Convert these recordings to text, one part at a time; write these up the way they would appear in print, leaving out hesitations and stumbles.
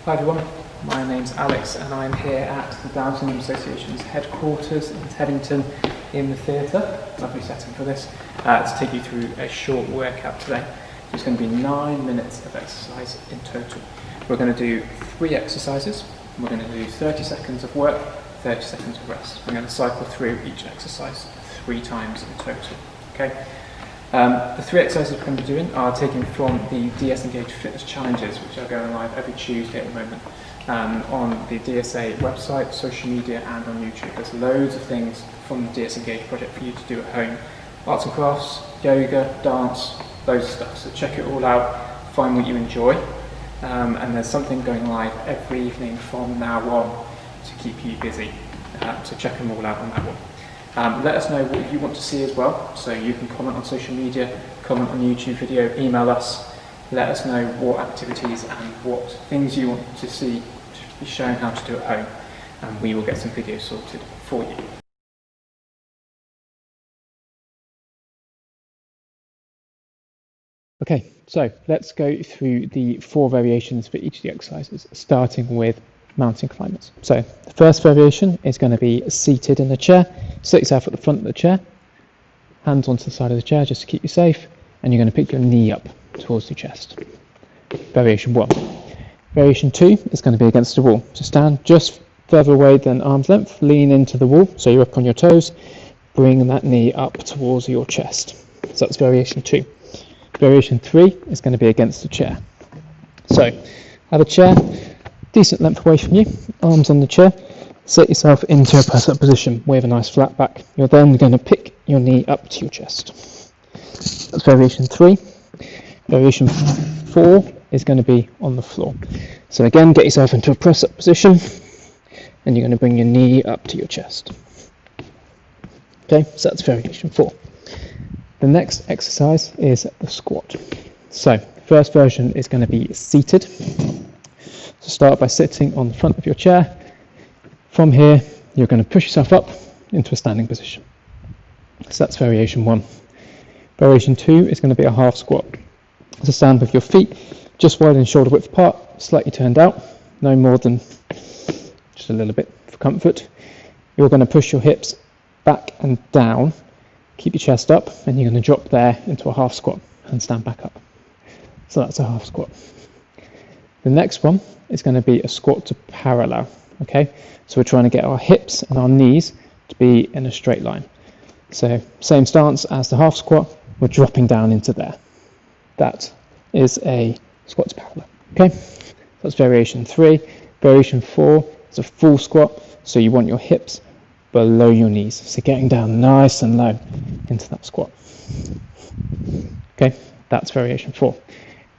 Hi everyone, my name's Alex and I'm here at the Down Syndrome Association's headquarters in Teddington in the theatre. Lovely setting for this, to take you through a short workout today. It's going to be 9 minutes of exercise in total. We're going to do 3 exercises. We're going to do 30 seconds of work, 30 seconds of rest. I'm going to cycle through each exercise 3 times in total. Okay. The 3 exercises we're going to be doing are taken from the DSEngage fitness challenges, which are going live every Tuesday at the moment on the DSA website, social media and on YouTube. There's loads of things from the DSEngage project for you to do at home. Arts and crafts, yoga, dance, loads of stuff. So check it all out, find what you enjoy. And there's something going live every evening from now on to keep you busy. So check them all out on that one. Let us know what you want to see as well, so you can comment on social media, comment on YouTube video, email us, let us know what activities and what things you want to see to be shown how to do at home, and we will get some videos sorted for you. Okay, so let's go through the 4 variations for each of the exercises, starting with mountain climbers. So the first variation is going to be seated in the chair. Sit yourself at the front of the chair, hands onto the side of the chair just to keep you safe, and you're going to pick your knee up towards your chest. Variation 1. Variation 2 is going to be against the wall. So stand just further away than arm's length, lean into the wall so you're up on your toes, bring that knee up towards your chest. So that's variation 2. Variation 3 is going to be against the chair. So have a chair decent length away from you, arms on the chair, set yourself into a press-up position with a nice flat back. You're then going to pick your knee up to your chest. That's variation 3. Variation 4 is going to be on the floor. So again, get yourself into a press-up position and you're going to bring your knee up to your chest. Okay, so that's variation 4. The next exercise is the squat. So the first version is going to be seated. So start by sitting on the front of your chair. From here, you're going to push yourself up into a standing position. So that's variation 1. Variation 2 is going to be a half squat. So stand with your feet just wide and shoulder width apart, slightly turned out, no more than just a little bit for comfort. You're going to push your hips back and down, keep your chest up, and you're going to drop there into a half squat and stand back up. So that's a half squat. The next one is going to be a squat to parallel. Okay, so we're trying to get our hips and our knees to be in a straight line. So same stance as the half squat, we're dropping down into there. That is a squat to parallel. Okay, that's variation 3. Variation 4 is a full squat, so you want your hips below your knees, so getting down nice and low into that squat. Okay, that's variation 4.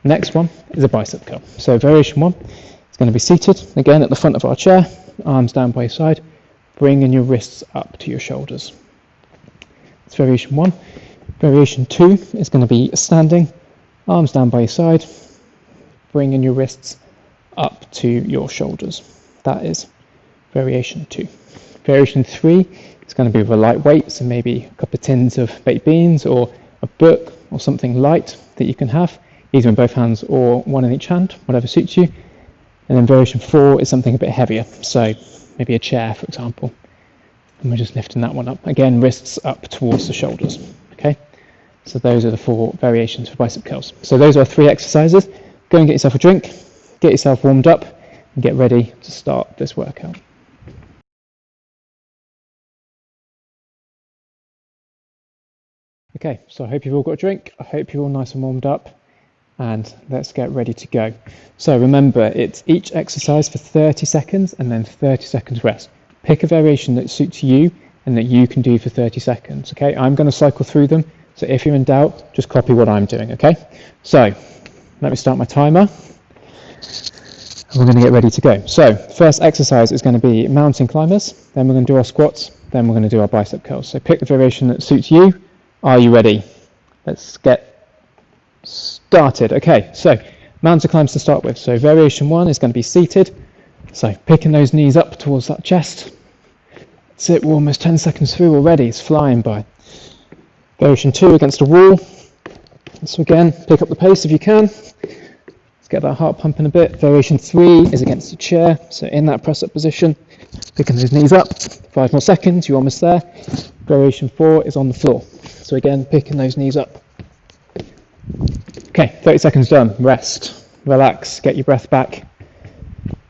Next one is a bicep curl. So variation 1 is going to be seated, again at the front of our chair, arms down by your side, bringing your wrists up to your shoulders. That's variation 1. Variation 2 is going to be standing, arms down by your side, bringing your wrists up to your shoulders. That is variation 2. Variation 3 is going to be with a light weight, so maybe a couple of tins of baked beans or a book or something light that you can have, either in both hands or one in each hand, whatever suits you. And then variation 4 is something a bit heavier, so maybe a chair, for example. And we're just lifting that one up. Again, wrists up towards the shoulders. Okay, so those are the 4 variations for bicep curls. So those are 3 exercises. Go and get yourself a drink, get yourself warmed up, and get ready to start this workout. Okay, so I hope you've all got a drink. I hope you're all nice and warmed up. And let's get ready to go. So remember, it's each exercise for 30 seconds and then 30 seconds rest. Pick a variation that suits you and that you can do for 30 seconds. Okay, I'm going to cycle through them. So if you're in doubt, just copy what I'm doing. Okay, so let me start my timer. And we're going to get ready to go. So first exercise is going to be mountain climbers. Then we're going to do our squats. Then we're going to do our bicep curls. So pick the variation that suits you. Are you ready? Let's get started. Okay, so mountain climbs to start with. So variation 1 is going to be seated. So picking those knees up towards that chest. That's it, we're almost 10 seconds through already. It's flying by. Variation 2 against a wall. So again, pick up the pace if you can. get that heart pumping a bit. Variation 3 is against the chair, so in that press-up position, picking those knees up. 5 more seconds, you're almost there. Variation 4 is on the floor. So again, picking those knees up. Okay, 30 seconds done. Rest, relax, get your breath back.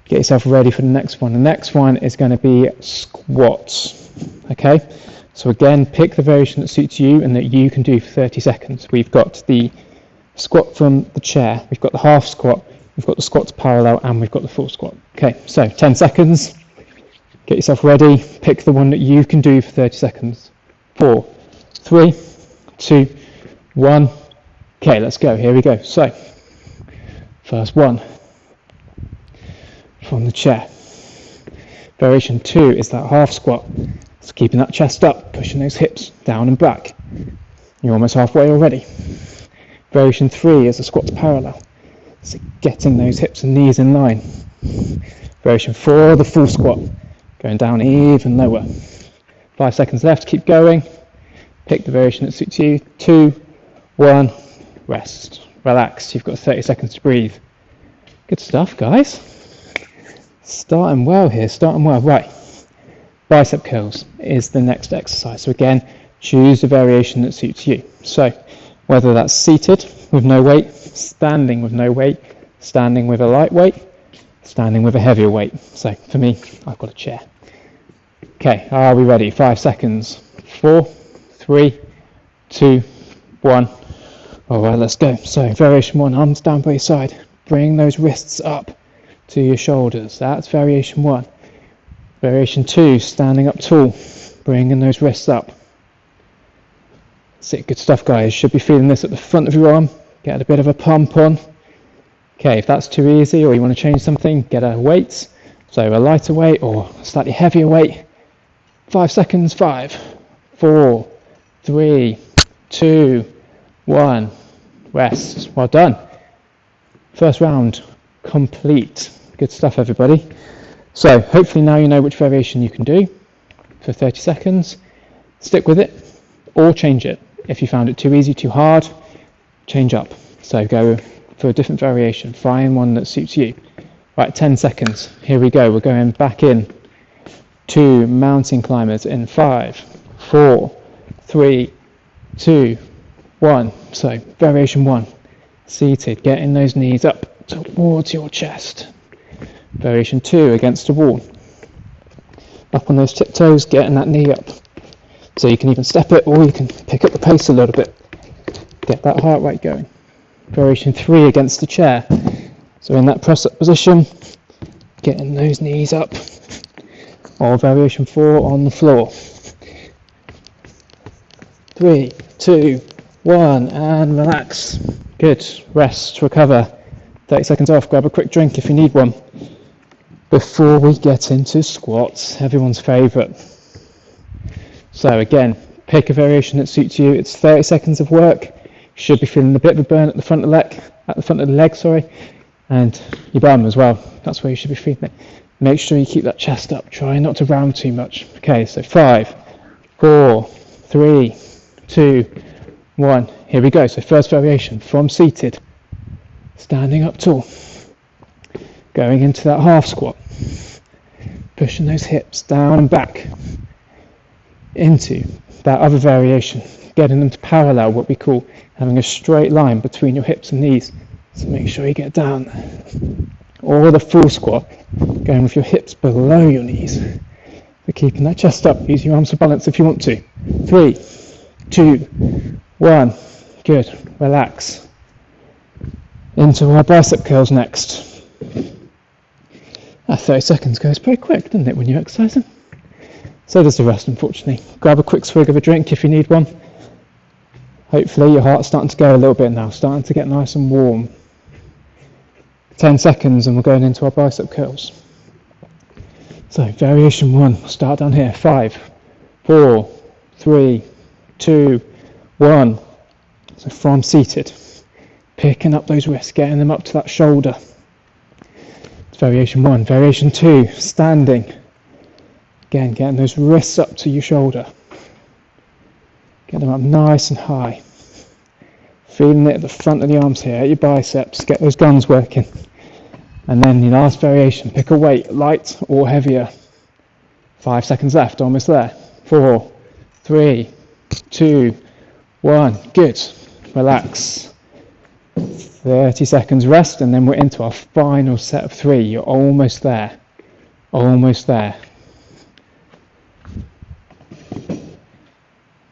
Get yourself ready for the next one. The next one is going to be squats. Okay, so again, pick the variation that suits you and that you can do for 30 seconds. We've got the squat from the chair, we've got the half squat, we've got the squat to parallel, and we've got the full squat. Okay, so 10 seconds. Get yourself ready. Pick the one that you can do for 30 seconds. 4, 3, 2, 1. Okay, let's go. Here we go. So, first one from the chair. Variation 2 is that half squat. So keeping that chest up, pushing those hips down and back. You're almost halfway already. Variation 3 is a squat to parallel. So getting those hips and knees in line. Variation 4, the full squat. Going down even lower. 5 seconds left, keep going. Pick the variation that suits you. 2, 1, rest. Relax, you've got 30 seconds to breathe. Good stuff, guys. Starting well here, starting well. Right, bicep curls is the next exercise. So again, choose the variation that suits you. So whether that's seated with no weight, standing with no weight, standing with a light weight, standing with a heavier weight. So for me, I've got a chair. Okay, are we ready? 5 seconds. 4, 3, 2, 1. All right, let's go. So variation 1, arms down by your side. Bring those wrists up to your shoulders. That's variation 1. Variation 2, standing up tall. Bringing those wrists up. That's it, good stuff, guys. Should be feeling this at the front of your arm. Get a bit of a pump on. Okay, if that's too easy or you want to change something, get a weight. So a lighter weight or a slightly heavier weight. 5 seconds. 5, 4, 3, 2, 1. Rest. Well done. First round complete. Good stuff, everybody. So hopefully now you know which variation you can do for 30 seconds. Stick with it or change it. If you found it too easy, too hard, change up. So go for a different variation. Find one that suits you. Right, 10 seconds. Here we go. We're going back in to mountain climbers in 5, 4, 3, 2, 1. So variation 1, seated, getting those knees up towards your chest. Variation 2, against the wall. Up on those tiptoes, getting that knee up. So you can even step it or you can pick up the pace a little bit. Get that heart rate going. Variation 3, against the chair. So in that press up position, getting those knees up. Or variation 4 on the floor. 3, 2, 1, and relax. Good. Rest, recover. 30 seconds off. Grab a quick drink if you need one. Before we get into squats, everyone's favourite. So again, pick a variation that suits you. It's 30 seconds of work. You should be feeling a bit of a burn at the front of the leg, and your bum as well. That's where you should be feeling it. Make sure you keep that chest up. Try not to round too much. Okay, so 5, 4, 3, 2, 1. Here we go. So first variation from seated, standing up tall, going into that half squat, pushing those hips down and back into that other variation, getting them to parallel, what we call having a straight line between your hips and knees. So make sure you get down. Or the full squat, going with your hips below your knees. But keeping that chest up. Use your arms for balance if you want to. 3, 2, 1. Good. Relax. Into our bicep curls next. 30 seconds goes pretty quick, doesn't it, when you're exercising? So does the rest, unfortunately. Grab a quick swig of a drink if you need one. Hopefully your heart's starting to go a little bit now, starting to get nice and warm. 10 seconds and we're going into our bicep curls. So variation 1, we'll start down here. 5, 4, 3, 2, 1. So from seated, picking up those wrists, getting them up to that shoulder. It's variation 1. Variation 2, standing. Again, getting those wrists up to your shoulder. Get them up nice and high. Feeling it at the front of the arms here, at your biceps, get those guns working. And then your last variation, pick a weight, light or heavier. 5 seconds left, almost there. 4, 3, 2, 1, good. Relax. 30 seconds rest, and then we're into our final set of 3. You're almost there. Almost there.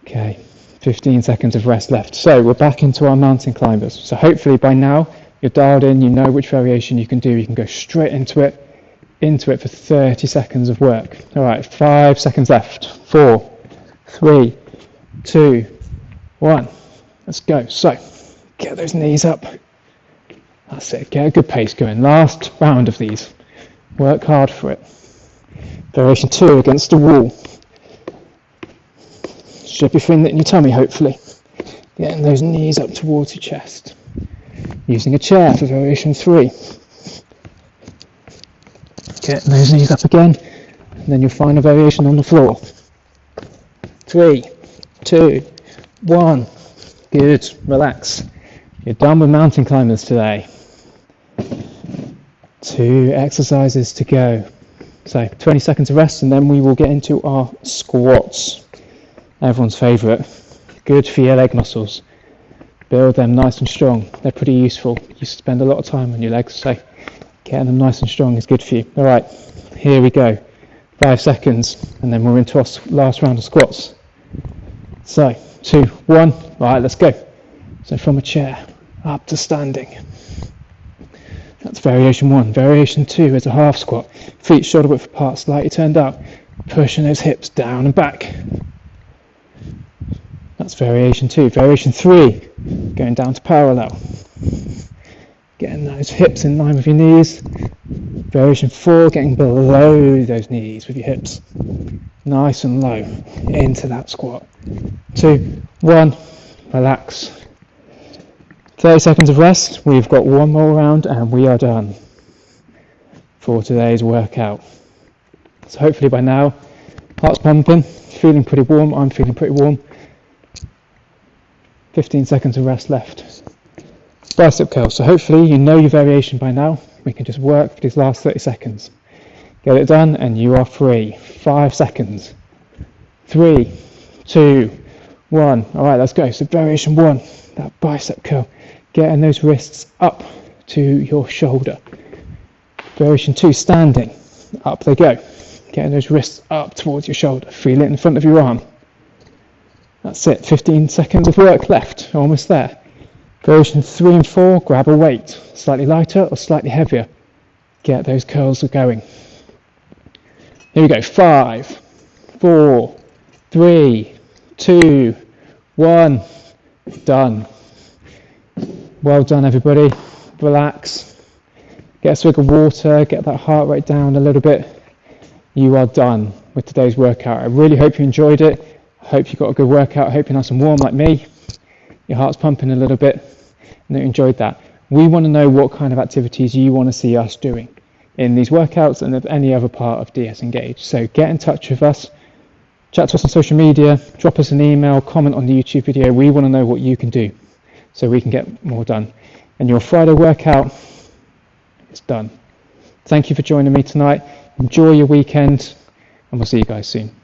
Okay, 15 seconds of rest left. So we're back into our mountain climbers. So hopefully by now you're dialed in, you know which variation you can do. You can go straight into it for 30 seconds of work. All right, 5 seconds left. 4, 3, 2, 1. Let's go. So get those knees up. That's it. Get a good pace going. Last round of these. Work hard for it. Variation 2, against the wall. Should be feeling it in your tummy, hopefully. Getting those knees up towards your chest. Using a chair for variation 3. Getting those knees up again. And then your final variation on the floor. 3, 2, 1. Good. Relax. You're done with mountain climbers today. 2 exercises to go. So 20 seconds of rest, and then we will get into our squats. Everyone's favourite. Good for your leg muscles. Build them nice and strong. They're pretty useful. You spend a lot of time on your legs, so getting them nice and strong is good for you. All right, here we go. 5 seconds, and then we're into our last round of squats. So 2, 1. Right, let's go. So from a chair up to standing. That's variation 1. Variation 2 is a half squat. Feet shoulder width apart, slightly turned out. Pushing those hips down and back. That's variation 2. Variation 3, going down to parallel. Getting those hips in line with your knees. Variation 4, getting below those knees with your hips. Nice and low into that squat. 2, 1, relax. 30 seconds of rest. We've got one more round and we are done for today's workout. So hopefully by now, heart's pumping, feeling pretty warm. I'm feeling pretty warm. 15 seconds of rest left. Bicep curls. So hopefully you know your variation by now. We can just work for these last 30 seconds. Get it done and you are free. 5 seconds. 3, 2, 1. All right, let's go. So variation 1, that bicep curl. Getting those wrists up to your shoulder. Variation 2, standing. Up they go. Getting those wrists up towards your shoulder. Feel it in front of your arm. That's it. 15 seconds of work left. Almost there. Variation 3 and 4, grab a weight. Slightly lighter or slightly heavier. Get those curls going. Here we go. 5, 4, 3, 2, 1. Done. Well done, everybody. Relax. Get a swig of water. Get that heart rate down a little bit. You are done with today's workout. I really hope you enjoyed it. I hope you got a good workout. I hope you're nice and warm like me. Your heart's pumping a little bit and you enjoyed that. We want to know what kind of activities you want to see us doing in these workouts and of any other part of DSEngage. So get in touch with us. Chat to us on social media. Drop us an email. Comment on the YouTube video. We want to know what you can do so we can get more done. And your Friday workout is done. Thank you for joining me tonight. Enjoy your weekend and we'll see you guys soon.